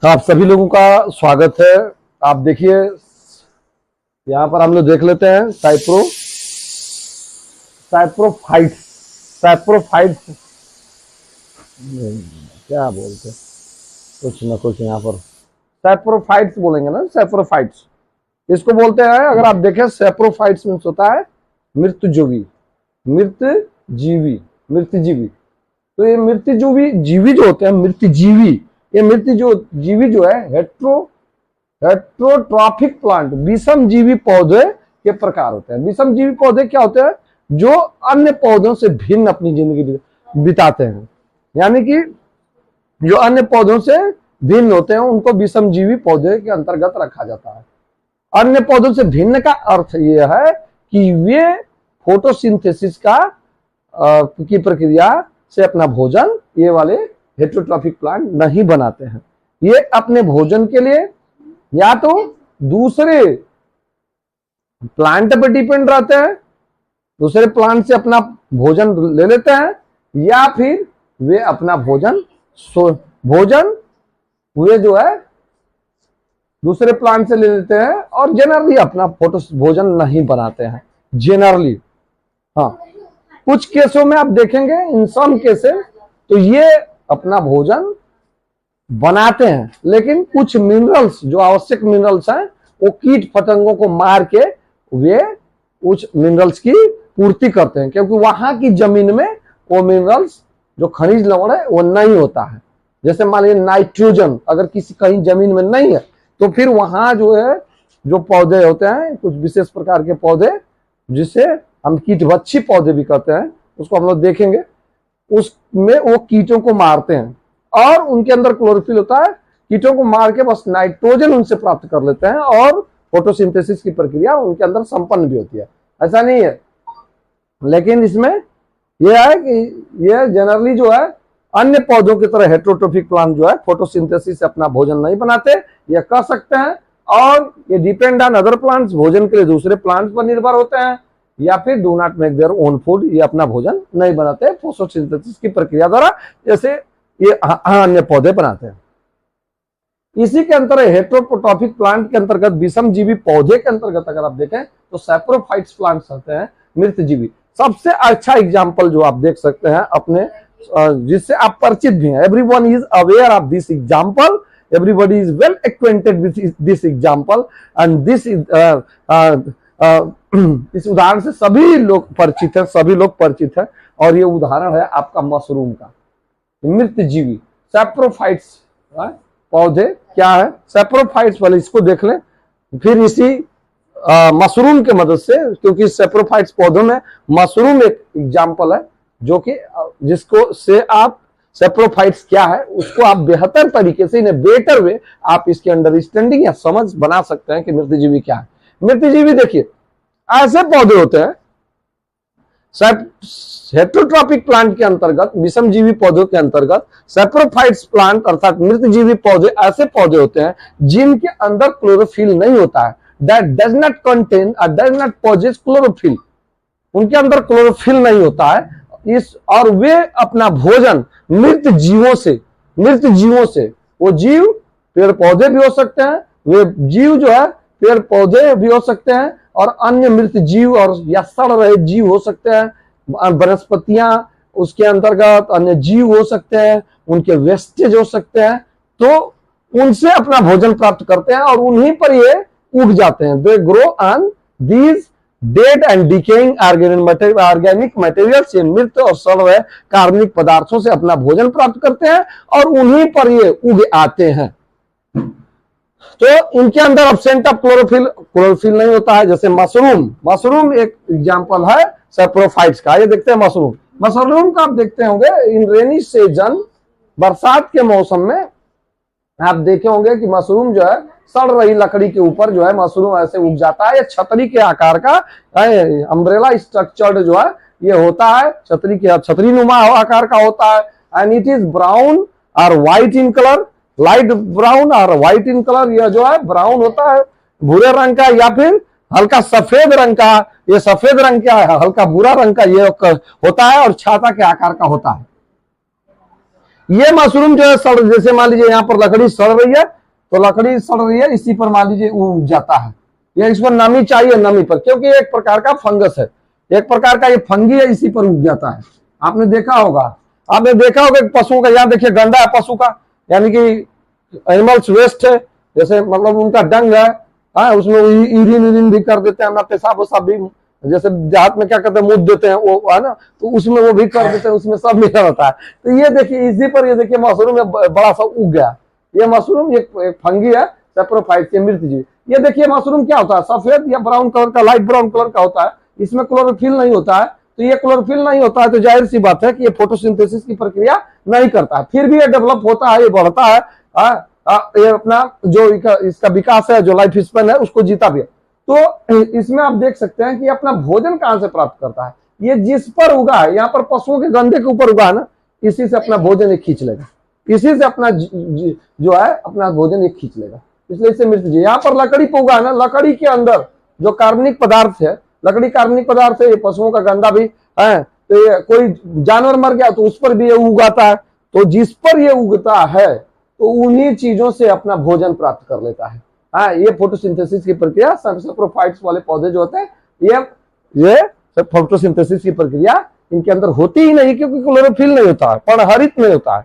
तो आप सभी लोगों का स्वागत है। आप देखिए यहाँ पर हम लोग देख लेते हैं सैप्रोफाइट्स क्या बोलते हैं, कुछ ना कुछ यहाँ पर सैप्रोफाइट्स बोलेंगे ना। सैप्रोफाइट्स इसको बोलते हैं। अगर आप देखें सैप्रोफाइट्स मीन्स होता है मृतजीवी। तो ये मृतजीवी जो होते हैं, ये मृतजीवी जो है हेट्रोट्रॉफिक प्लांट, विषमजीवी पौधे के प्रकार होते हैं। विषमजीवी पौधे क्या होते हैं? जो अन्य पौधों से भिन्न अपनी जिंदगी बिताते हैं, यानी कि जो अन्य पौधों से भिन्न होते हैं उनको विषमजीवी पौधे के अंतर्गत रखा जाता है। अन्य पौधों से भिन्न का अर्थ यह है कि वे फोटोसिंथेसिस की प्रक्रिया से अपना भोजन, ये वाले हेट्रोट्रॉफिक प्लांट नहीं बनाते हैं। ये अपने भोजन के लिए या तो दूसरे प्लांट पर डिपेंड रहते हैं, दूसरे प्लांट से अपना भोजन ले लेते हैं, या फिर वे अपना भोजन वे जो है दूसरे प्लांट से ले लेते हैं और जनरली अपना भोजन नहीं बनाते हैं। जनरली हाँ, कुछ केसों में आप देखेंगे, इन सम केसेस तो ये अपना भोजन बनाते हैं, लेकिन कुछ मिनरल्स जो आवश्यक मिनरल्स हैं वो कीट पतंगों को मार के वे उस मिनरल्स की पूर्ति करते हैं, क्योंकि वहां की जमीन में वो मिनरल्स जो खनिज लवण है वो नहीं होता है। जैसे मान लीजिए नाइट्रोजन अगर किसी कहीं जमीन में नहीं है तो फिर वहां जो है जो पौधे होते हैं, कुछ विशेष प्रकार के पौधे जिसे हम कीटभक्षी पौधे भी कहते हैं, उसको हम लोग देखेंगे, उसमें वो कीटों को मारते हैं और उनके अंदर क्लोरोफिल होता है। कीटों को मार के बस नाइट्रोजन उनसे प्राप्त कर लेते हैं और फोटोसिंथेसिस की प्रक्रिया उनके अंदर संपन्न भी होती है। ऐसा नहीं है, लेकिन इसमें यह है कि यह जनरली जो है अन्य पौधों की तरह हेट्रोट्रॉफिक प्लांट जो है फोटोसिंथेसिस से अपना भोजन नहीं बनाते, यह कह सकते हैं। और ये डिपेंड ऑन अदर प्लांट्स, भोजन के लिए दूसरे प्लांट्स पर निर्भर होते हैं, या फिर do not make their own food, ये अपना भोजन नहीं बनाते फोटोसिंथेसिस की प्रक्रिया द्वारा, जैसे ये अन्य पौधे बनाते हैं। इसी के अंतर्गत हेट्रोट्रॉफिक प्लांट के अंतर्गत विषमजीवी पौधे के अंतर्गत अगर आप देखें तो सैप्रोफाइट्स प्लांट्स होते हैं मृतजीवी। सबसे अच्छा एग्जाम्पल जो आप देख सकते हैं अपने, जिससे आप परिचित भी हैं, everyone is aware of this example, everybody is well acquainted with this example and this is इस उदाहरण से सभी लोग परिचित हैं, और ये उदाहरण है आपका मशरूम का। मृतजीवी सैप्रोफाइट्स पौधे क्या है, सैप्रोफाइट्स वाले इसको देख लें। फिर इसी मशरूम के मदद से, क्योंकि सैप्रोफाइट्स पौधों में मशरूम एक एग्जाम्पल है जो कि जिसको से आप सैप्रोफाइट्स क्या है उसको आप बेहतर तरीके से, इन बेटर वे आप इसकी अंडरस्टैंडिंग या समझ बना सकते हैं कि मृतजीवी क्या है। मृतजीवी देखिए ऐसे पौधे होते हैं हेट्रोट्रॉफिक प्लांट के अंतर्गत, विषमजीवी पौधों के अंतर्गत सैप्रोफाइट्स प्लांट अर्थात मृतजीवी पौधे ऐसे पौधे होते हैं जिनके अंदर क्लोरोफिल नहीं होता है, दैट डज नॉट कंटेन और डज नॉट पॉजेस क्लोरोफिल, उनके अंदर क्लोरोफिल नहीं होता है और वे अपना भोजन मृत जीवों से, वो जीव पेड़ पौधे भी हो सकते हैं, वे जीव जो है पेड़ पौधे भी हो सकते हैं और अन्य मृत जीव और या सड़ रहे जीव हो सकते हैं, वनस्पतियां उसके अंतर्गत अन्य जीव हो सकते हैं, उनके वेस्टेज हो सकते हैं, तो उनसे अपना भोजन प्राप्त करते हैं और उन्हीं पर ये उग जाते हैं। They grow on these dead and decaying organic materials, ये मृत और सड़ रहे कार्बनिक पदार्थों से अपना भोजन प्राप्त करते हैं और उन्हीं पर ये उग आते हैं। तो इनके अंदर एब्सेंट ऑफ क्लोरोफिल नहीं होता है। जैसे मशरूम एक एग्जांपल है सैप्रोफाइट्स का। ये देखते हैं मशरूम का आप देखते होंगे इन रेनी सीजन, बरसात के मौसम में आप देखे होंगे कि मशरूम जो है सड़ रही लकड़ी के ऊपर जो है मशरूम ऐसे उग जाता है। ये छतरी के आकार का अम्ब्रेला स्ट्रक्चर्ड जो है ये होता है, छतरी नुमा आकार का होता है। एंड इट इज ब्राउन और white in colour, light brown और व्हाइट इन कलर। यह जो है ब्राउन होता है, भूरे रंग का, या फिर हल्का सफेद रंग का, ये सफेद रंग का है, हल्का भूरा रंग का ये होता है और छाता के आकार का होता है। ये मशरूम जो है सड़, जैसे मान लीजिए यहाँ पर लकड़ी सड़ रही है, तो लकड़ी सड़ रही है, इसी पर मान लीजिए उग जाता है। या इस पर नमी चाहिए, नमी पर, क्योंकि एक प्रकार का फंगस है, एक प्रकार का ये फंगी है, इसी पर उग जाता है। आपने देखा होगा कि पशुओं का, यहाँ देखिए गंदा है पशु का, यानी कि एनिमल्स वेस्ट है, जैसे मतलब उनका डंग है, हाँ, उसमें यूरिन भी कर देते हैं, अपना पेशाब वसाब भी, जैसे देहात में क्या करते हैं, मुँह देते हैं वो, है ना, तो उसमें वो भी कर देते हैं, उसमें सब मिला होता है। तो ये देखिए इसी पर, ये देखिए मशरूम में बड़ा सा उग गया। ये मशरूम एक फंगी है, सेप्रोफाइट, मृतजीवी। ये देखिए मशरूम क्या होता है, सफेद या ब्राउन कलर का, लाइट ब्राउन कलर का होता है, इसमें क्लोरोफिल नहीं होता है। तो ये क्लोरोफिल नहीं होता है, तो जाहिर सी बात है कि ये फोटोसिंथेसिस की प्रक्रिया नहीं करता है। फिर भी ये डेवलप होता है, ये बढ़ता है, ये अपना जो इसका विकास है, जो लाइफ स्पेन है, उसको जीता भी है। तो इसमें आप देख सकते हैं कि अपना भोजन कहां से प्राप्त करता है, ये जिस पर उगा है, यहाँ पर पशुओं के गंदे के ऊपर उगा है ना, इसी से अपना भोजन ये खींच लेगा, इसी से अपना जो है अपना भोजन ये खींच लेगा। इसलिए इसे मृतजीवी। यहाँ पर लकड़ी पे उगा है ना, लकड़ी के अंदर जो कार्बनिक पदार्थ है, लकड़ी कार्बनिक पदार्थ है, ये पशुओं का गंदा भी है, तो ये कोई जानवर मर गया तो उस पर भी ये उगाता है। तो जिस पर ये उगता है, तो उन्हीं चीजों से अपना भोजन प्राप्त कर लेता है। हाँ, ये फोटोसिंथेसिस की प्रक्रिया, सेप्रोफाइट्स वाले पौधे जो होते हैं, ये फोटोसिंथेसिस की प्रक्रिया इनके अंदर होती ही नहीं, क्योंकि क्लोरोफिल नहीं होता है, पर्णहरित नहीं होता है।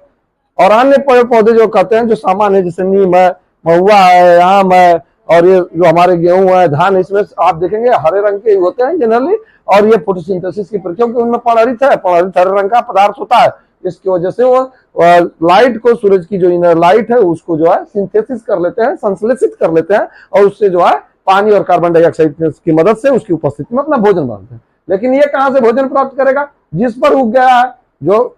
और अन्य पेड़ पौधे जो कहते हैं, जो सामान्य है, जैसे नीम है, महुआ है, आम है, और ये जो हमारे गेहूं है, धान, इसमें आप देखेंगे हरे रंग के होते हैं जनरली, और ये फोटोसिंथेसिस की प्रक्रिया, क्योंकि उनमें पर्णहरित है, पर्णहरित हरे रंग का पदार्थ होता है। इसकी वजह से वो लाइट को, सूरज की जो इनर लाइट है, उसको जो है सिंथेसिस कर लेते हैं, संश्लेषित कर लेते हैं, और उससे जो है पानी और कार्बन डाइऑक्साइड की मदद से उसकी उपस्थिति में अपना भोजन बनाते हैं। लेकिन ये कहां से भोजन प्राप्त करेगा, जिस पर उग गया है, जो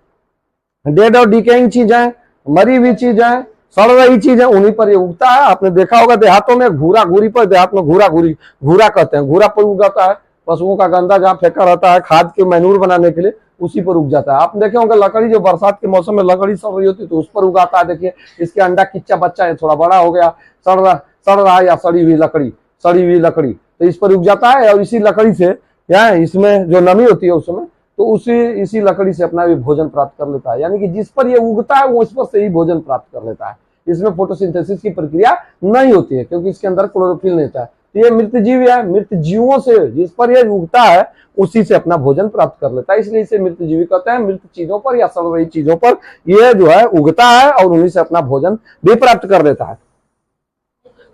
डेड और डिकेइंग चीजें, मरी हुई चीजें, सड़ रही चीजें, उन्हीं पर ये उगता है। आपने देखा होगा देहातों में घूरा घूरी पर, देहात में घूरा कहते हैं, घूरा पर उगाता है। पशुओं का गंदा जहाँ फेंका रहता है खाद के मैन्यूर बनाने के लिए, उसी पर उग जाता है। आप देखे होंगे लकड़ी, जो बरसात के मौसम में लकड़ी सड़ रही होती है, तो उस पर उगाता है। देखिए इसके अंडा किच्चा बच्चा है, थोड़ा बड़ा हो गया, सड़ रहा है, या सड़ी हुई लकड़ी, तो इस पर उग जाता है। और इसी लकड़ी से, या इसमें जो नमी होती है उसमें, तो इसी लकड़ी से अपना भी भोजन प्राप्त कर लेता है। यानी कि जिस पर ये उगता है, वो इस पर से ही भोजन प्राप्त कर लेता है। इसमें फोटोसिंथेसिस की प्रक्रिया नहीं होती है, क्योंकि इसके अंदर क्लोरोफिल नहीं होता है। तो ये मृतजीवी है, मृतजीवों से, जिस पर ये उगता है, उसी से अपना भोजन प्राप्त कर लेता है, इसलिए इसे मृतजीवी कहते हैं। मृत चीजों पर या सड़ रही चीजों पर ये जो है उगता है, और उन्हीं से अपना भोजन भी प्राप्त कर लेता है।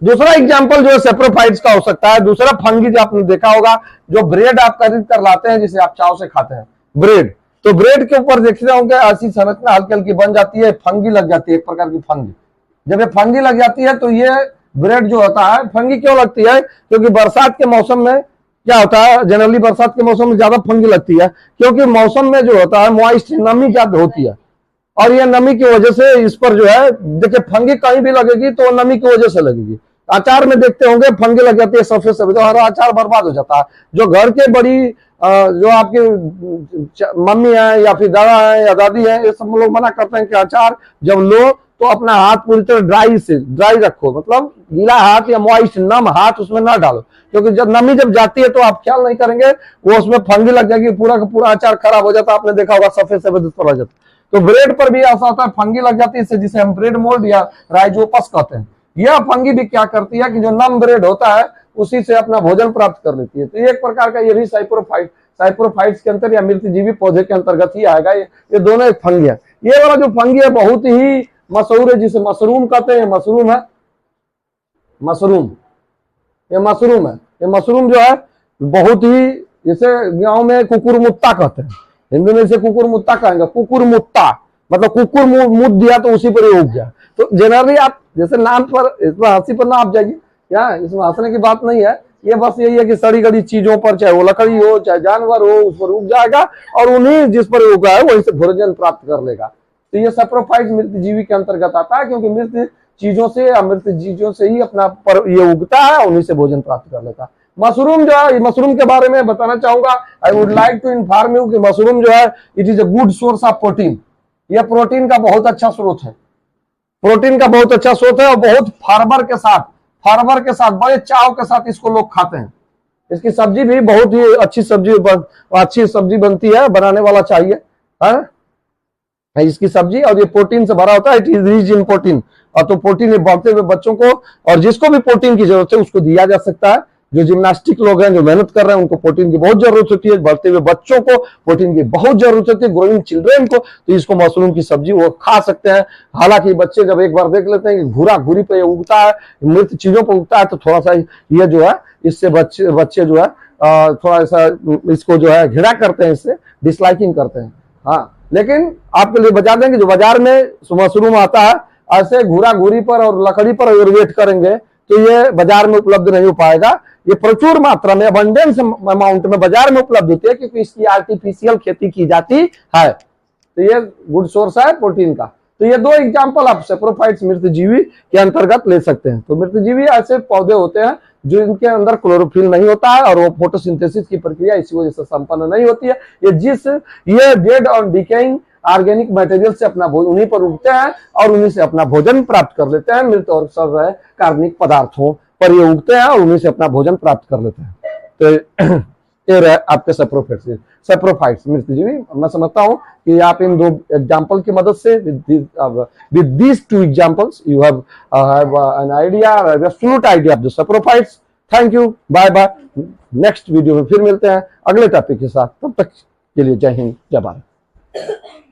दूसरा एग्जाम्पल जो है सेप्रोफाइट्स का हो सकता है। दूसरा फंगी, जो आपने देखा होगा, जो ब्रेड आप खरीद कर लाते हैं, जिसे आप चाव से खाते हैं, ब्रेड, तो ब्रेड के ऊपर देखते होंगे ऐसी संरचना हल्की हल्की बन जाती है, फंगी लग जाती है, एक प्रकार की फंगी। जब ये फंगी लग जाती है, तो ये ब्रेड जो होता है, फंगी क्यों लगती है, क्योंकि बरसात के मौसम में क्या होता है, जनरली बरसात के मौसम में ज्यादा फंगी लगती है, क्योंकि मौसम में जो होता है मॉइस्ट, नमी ज्यादा होती है, और ये नमी की वजह से इस पर जो है, देखिए फंगी कहीं भी लगेगी तो नमी की वजह से लगेगी। अचार में देखते होंगे फंगी लग जाती है, सफेद सफेद, तो हरा अचार बर्बाद हो जाता है। जो घर के बड़ी जो आपकी मम्मी है, या फिर दादा है, या दादी है, ये सब लोग मना करते हैं कि अचार जब लो तो अपना हाथ पूरी तरह ड्राई रखो, मतलब गीला हाथ या मॉइस्ट नम हाथ उसमें ना डालो, क्योंकि जब नमी जब जाती है तो आप ख्याल नहीं करेंगे, वो उसमें फंगी लग जाएगी, पूरा का पूरा अचार खराब हो जाता है। आपने देखा होगा सफेद सफेद पर लग जाता है। तो ब्रेड पर भी ऐसा होता है, फंगी लग जाती है, जिसे हम ब्रेड मोल्ड या राइजोपस कहते हैं। यह फंगी भी क्या करती है कि जो नम ब्रेड होता है, उसी से अपना भोजन प्राप्त कर लेती है। तो एक प्रकार का ये भी साइप्रोफाइट्स के अंतर या मृतजीवी पौधे के अंतर्गत ही आएगा। ये दोनों एक फंगी है। ये वाला जो फंगी है बहुत ही मशहूर है, जिसे मशरूम कहते हैं। मशरूम है, ये मशरूम जो है बहुत ही, जैसे गांव में कुकुरमुत्ता कहते हैं, हिंदी में इसे कुकुरमुत्ता कहेंगे। कुकुरमुत्ता मतलब कुकुर मुत दिया तो उसी पर ही उग गया। तो जनरली आप जैसे नाम पर, इसमें हंसी पर ना आप जाइए, या इसमें हंसने की बात नहीं है। ये बस यही है कि सड़ी गड़ी चीजों पर, चाहे वो लकड़ी हो चाहे जानवर हो, उस पर उग जाएगा, और उन्हीं जिस पर उगा है वहीं से भोजन प्राप्त कर लेगा। तो ये सेप्रोफाइट्स मृतजीवी के अंतर्गत आता है, क्योंकि मृत चीजों से ही अपना पर ये उगता है, उन्हीं से भोजन प्राप्त कर लेता है। मशरूम जो है, मशरूम के बारे में बताना चाहूंगा। I would like to inform you कि मशरूम जो है, it is a good source of protein. यह प्रोटीन का बहुत अच्छा स्रोत है, और बहुत फार्बर के साथ बड़े चाव के साथ इसको लोग खाते हैं। इसकी सब्जी भी बहुत ही अच्छी सब्जी बनती है, बनाने वाला चाहिए, है? है इसकी सब्जी, और ये प्रोटीन से भरा होता है, it is rich in protein. और तो प्रोटीन ये बढ़ते हुए बच्चों को, और जिसको भी प्रोटीन की जरूरत है उसको दिया जा सकता है। जो जिम्नास्टिक लोग हैं, जो मेहनत कर रहे हैं, उनको प्रोटीन की बहुत जरूरत होती है। बढ़ते हुए बच्चों को प्रोटीन की बहुत जरूरत होती है, ग्रोइंग चिल्ड्रेन को, तो इसको मशरूम की सब्जी वो खा सकते हैं। हालांकि बच्चे जब एक बार देख लेते हैं कि घूरा घूरी पे उगता है, मृत चीजों पर उगता है, तो थोड़ा सा ये जो है इससे बच्चे जो है थोड़ा सा इसको जो है घृणा करते हैं, इससे डिसलाइकिंग करते हैं। हाँ, लेकिन आपके लिए बता दें कि जो बाजार में मशरूम आता है, ऐसे घूरा घूरी पर और लकड़ी पर अगर वेट करेंगे तो ये बाजार में उपलब्ध नहीं हो पाएगा। ये प्रचुर मात्रा में, अबंडेंस अमाउंट में बाजार में उपलब्ध होती है, क्योंकि इसकी आर्टिफिशियल खेती की जाती है। तो ये गुड सोर्स है प्रोटीन का। तो ये दो एग्जांपल आप सैप्रोफाइट्स मृतजीवी के अंतर्गत ले सकते हैं। तो मृतजीवी ऐसे पौधे होते हैं जो इनके अंदर क्लोरोफिल नहीं होता है, और वो फोटोसिंथेसिस की प्रक्रिया इसी वजह से संपन्न नहीं होती है। ये डेड और डिकेइंग ऑर्गेनिक मटेरियल से अपना भोजन, उन्हीं पर उगते हैं और उन्हीं से अपना भोजन प्राप्त कर लेते हैं। मृत और सड़ रहे कार्बनिक पदार्थों पर ये उगते हैं और उन्हीं से अपना भोजन प्राप्त कर लेते हैं। तो ये रहे आपके सैप्रोफाइट्स मृतजीवी। मैं समझता हूं कि आप इन दो एग्जांपल की मदद से, with these two examples you have an idea, absolute idea of the saprophytes. Thank you, bye bye. Next video में फिर मिलते हैं अगले टॉपिक के साथ। तब तक के लिए जय हिंद, जय भारत।